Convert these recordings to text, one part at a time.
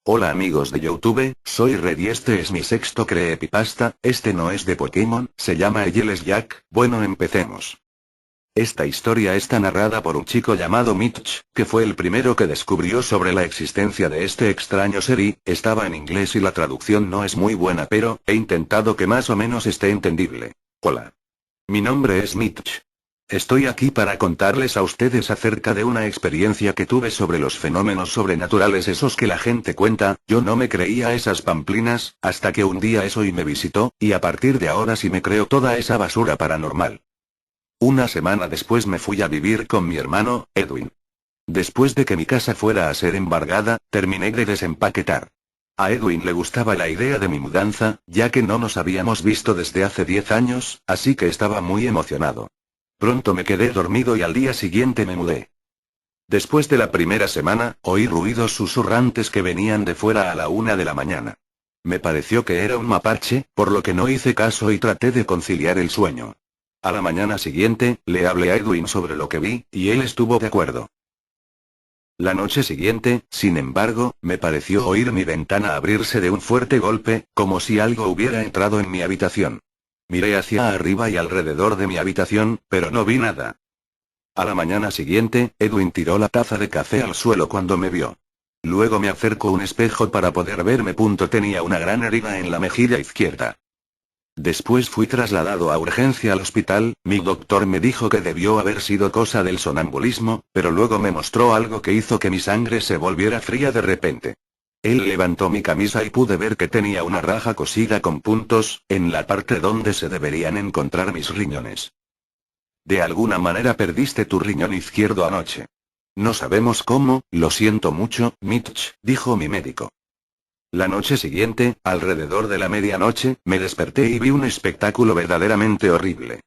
Hola amigos de YouTube, soy Red y este es mi sexto creepypasta. Este no es de Pokémon, se llama Eyles Jack. Bueno, empecemos. Esta historia está narrada por un chico llamado Mitch, que fue el primero que descubrió sobre la existencia de este extraño ser y, estaba en inglés y la traducción no es muy buena, pero, he intentado que más o menos esté entendible. Hola. Mi nombre es Mitch. Estoy aquí para contarles a ustedes acerca de una experiencia que tuve sobre los fenómenos sobrenaturales esos que la gente cuenta. Yo no me creía esas pamplinas, hasta que un día eso y me visitó, y a partir de ahora sí me creo toda esa basura paranormal. Una semana después me fui a vivir con mi hermano, Edwin. Después de que mi casa fuera a ser embargada, terminé de desempaquetar. A Edwin le gustaba la idea de mi mudanza, ya que no nos habíamos visto desde hace 10 años, así que estaba muy emocionado. Pronto me quedé dormido y al día siguiente me mudé. Después de la primera semana, oí ruidos susurrantes que venían de fuera a la 1 de la mañana. Me pareció que era un mapache, por lo que no hice caso y traté de conciliar el sueño. A la mañana siguiente, le hablé a Edwin sobre lo que vi, y él estuvo de acuerdo. La noche siguiente, sin embargo, me pareció oír mi ventana abrirse de un fuerte golpe, como si algo hubiera entrado en mi habitación. Miré hacia arriba y alrededor de mi habitación, pero no vi nada. A la mañana siguiente, Edwin tiró la taza de café al suelo cuando me vio. Luego me acercó un espejo para poder verme. Tenía una gran herida en la mejilla izquierda. Después fui trasladado a urgencia al hospital. Mi doctor me dijo que debió haber sido cosa del sonambulismo, pero luego me mostró algo que hizo que mi sangre se volviera fría de repente. Él levantó mi camisa y pude ver que tenía una raja cosida con puntos, en la parte donde se deberían encontrar mis riñones. De alguna manera perdiste tu riñón izquierdo anoche. No sabemos cómo, lo siento mucho, Mitch, dijo mi médico. La noche siguiente, alrededor de la medianoche, me desperté y vi un espectáculo verdaderamente horrible.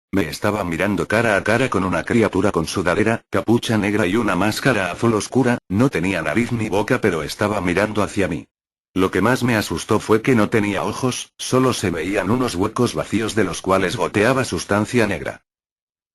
Me estaba mirando cara a cara con una criatura con sudadera, capucha negra y una máscara azul oscura. No tenía nariz ni boca, pero estaba mirando hacia mí. Lo que más me asustó fue que no tenía ojos, solo se veían unos huecos vacíos de los cuales goteaba sustancia negra.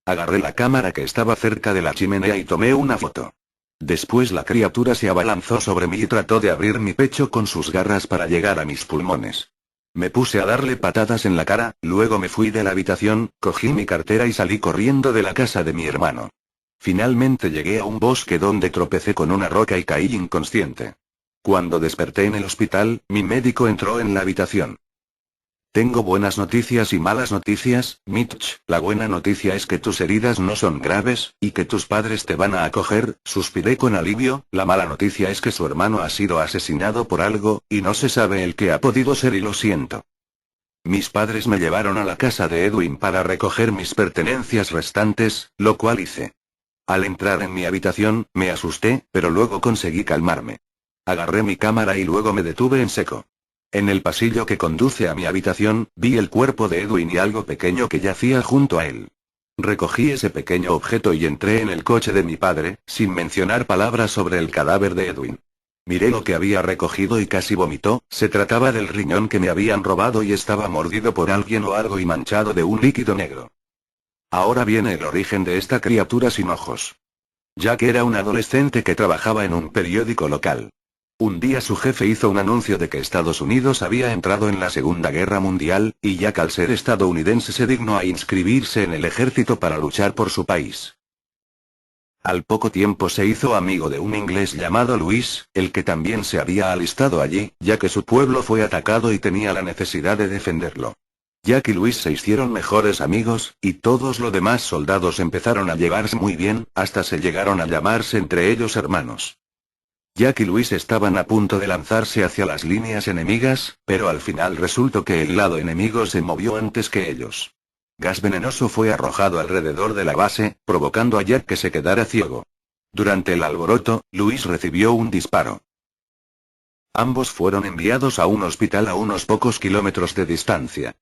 Agarré la cámara que estaba cerca de la chimenea y tomé una foto. Después la criatura se abalanzó sobre mí y trató de abrir mi pecho con sus garras para llegar a mis pulmones. Me puse a darle patadas en la cara, luego me fui de la habitación, cogí mi cartera y salí corriendo de la casa de mi hermano. Finalmente llegué a un bosque donde tropecé con una roca y caí inconsciente. Cuando desperté en el hospital, mi médico entró en la habitación. Tengo buenas noticias y malas noticias, Mitch. La buena noticia es que tus heridas no son graves, y que tus padres te van a acoger, suspiré con alivio. La mala noticia es que su hermano ha sido asesinado por algo, y no se sabe el qué ha podido ser y lo siento. Mis padres me llevaron a la casa de Edwin para recoger mis pertenencias restantes, lo cual hice. Al entrar en mi habitación, me asusté, pero luego conseguí calmarme. Agarré mi cámara y luego me detuve en seco. En el pasillo que conduce a mi habitación, vi el cuerpo de Edwin y algo pequeño que yacía junto a él. Recogí ese pequeño objeto y entré en el coche de mi padre, sin mencionar palabras sobre el cadáver de Edwin. Miré lo que había recogido y casi vomitó. Se trataba del riñón que me habían robado y estaba mordido por alguien o algo y manchado de un líquido negro. Ahora viene el origen de esta criatura sin ojos. Jack era un adolescente que trabajaba en un periódico local. Un día su jefe hizo un anuncio de que Estados Unidos había entrado en la Segunda Guerra Mundial, y Jack, al ser estadounidense, se dignó a inscribirse en el ejército para luchar por su país. Al poco tiempo se hizo amigo de un inglés llamado Luis, el que también se había alistado allí, ya que su pueblo fue atacado y tenía la necesidad de defenderlo. Jack y Luis se hicieron mejores amigos, y todos los demás soldados empezaron a llevarse muy bien, hasta se llegaron a llamarse entre ellos hermanos. Jack y Luis estaban a punto de lanzarse hacia las líneas enemigas, pero al final resultó que el lado enemigo se movió antes que ellos. Gas venenoso fue arrojado alrededor de la base, provocando a Jack que se quedara ciego. Durante el alboroto, Luis recibió un disparo. Ambos fueron enviados a un hospital a unos pocos kilómetros de distancia.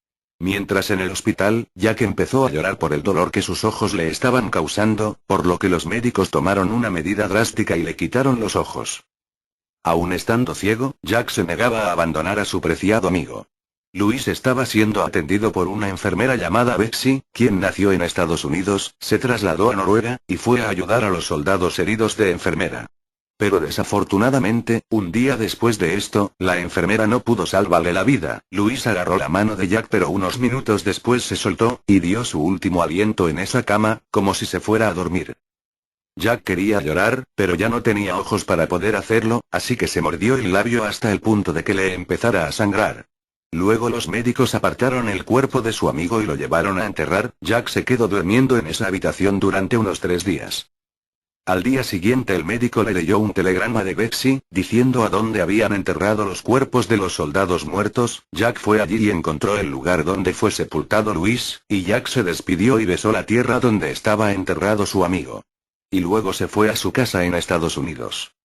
Mientras en el hospital, Jack empezó a llorar por el dolor que sus ojos le estaban causando, por lo que los médicos tomaron una medida drástica y le quitaron los ojos. Aún estando ciego, Jack se negaba a abandonar a su preciado amigo. Luis estaba siendo atendido por una enfermera llamada Betsy, quien nació en Estados Unidos, se trasladó a Noruega, y fue a ayudar a los soldados heridos de enfermera. Pero desafortunadamente, un día después de esto, la enfermera no pudo salvarle la vida. Luis agarró la mano de Jack pero unos minutos después se soltó, y dio su último aliento en esa cama, como si se fuera a dormir. Jack quería llorar, pero ya no tenía ojos para poder hacerlo, así que se mordió el labio hasta el punto de que le empezara a sangrar. Luego los médicos apartaron el cuerpo de su amigo y lo llevaron a enterrar. Jack se quedó durmiendo en esa habitación durante unos 3 días. Al día siguiente el médico le leyó un telegrama de Betsy, diciendo a dónde habían enterrado los cuerpos de los soldados muertos. Jack fue allí y encontró el lugar donde fue sepultado Luis, y Jack se despidió y besó la tierra donde estaba enterrado su amigo. Y luego se fue a su casa en Estados Unidos.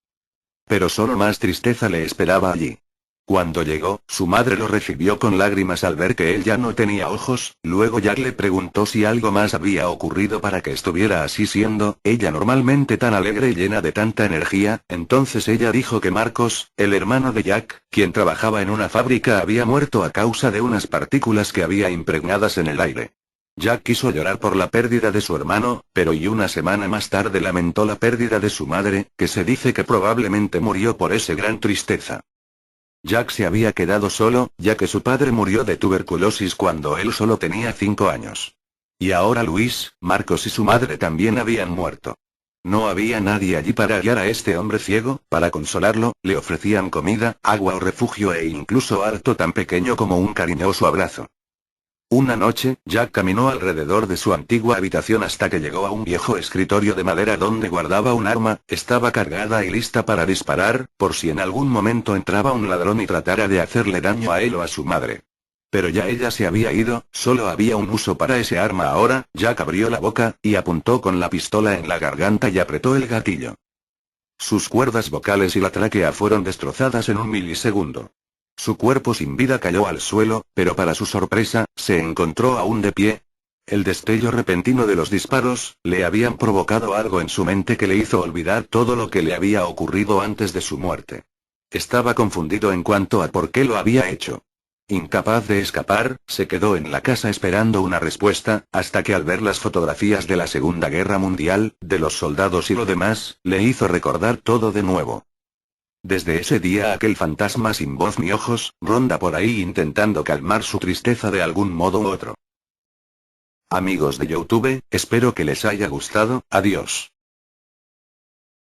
Pero solo más tristeza le esperaba allí. Cuando llegó, su madre lo recibió con lágrimas al ver que él ya no tenía ojos. Luego Jack le preguntó si algo más había ocurrido para que estuviera así, siendo ella normalmente tan alegre y llena de tanta energía. Entonces ella dijo que Marcos, el hermano de Jack, quien trabajaba en una fábrica, había muerto a causa de unas partículas que había impregnadas en el aire. Jack quiso llorar por la pérdida de su hermano, pero una semana más tarde lamentó la pérdida de su madre, que se dice que probablemente murió por esa gran tristeza. Jack se había quedado solo, ya que su padre murió de tuberculosis cuando él solo tenía 5 años. Y ahora Luis, Marcos y su madre también habían muerto. No había nadie allí para guiar a este hombre ciego, para consolarlo. Le ofrecían comida, agua o refugio e incluso algo tan pequeño como un cariñoso abrazo. Una noche, Jack caminó alrededor de su antigua habitación hasta que llegó a un viejo escritorio de madera donde guardaba un arma. Estaba cargada y lista para disparar, por si en algún momento entraba un ladrón y tratara de hacerle daño a él o a su madre. Pero ya ella se había ido, solo había un uso para ese arma ahora. Jack abrió la boca, y apuntó con la pistola en la garganta y apretó el gatillo. Sus cuerdas vocales y la tráquea fueron destrozadas en un milisegundo. Su cuerpo sin vida cayó al suelo, pero para su sorpresa, se encontró aún de pie. El destello repentino de los disparos, le habían provocado algo en su mente que le hizo olvidar todo lo que le había ocurrido antes de su muerte. Estaba confundido en cuanto a por qué lo había hecho. Incapaz de escapar, se quedó en la casa esperando una respuesta, hasta que al ver las fotografías de la Segunda Guerra Mundial, de los soldados y lo demás, le hizo recordar todo de nuevo. Desde ese día aquel fantasma sin voz ni ojos, ronda por ahí intentando calmar su tristeza de algún modo u otro. Amigos de YouTube, espero que les haya gustado. Adiós.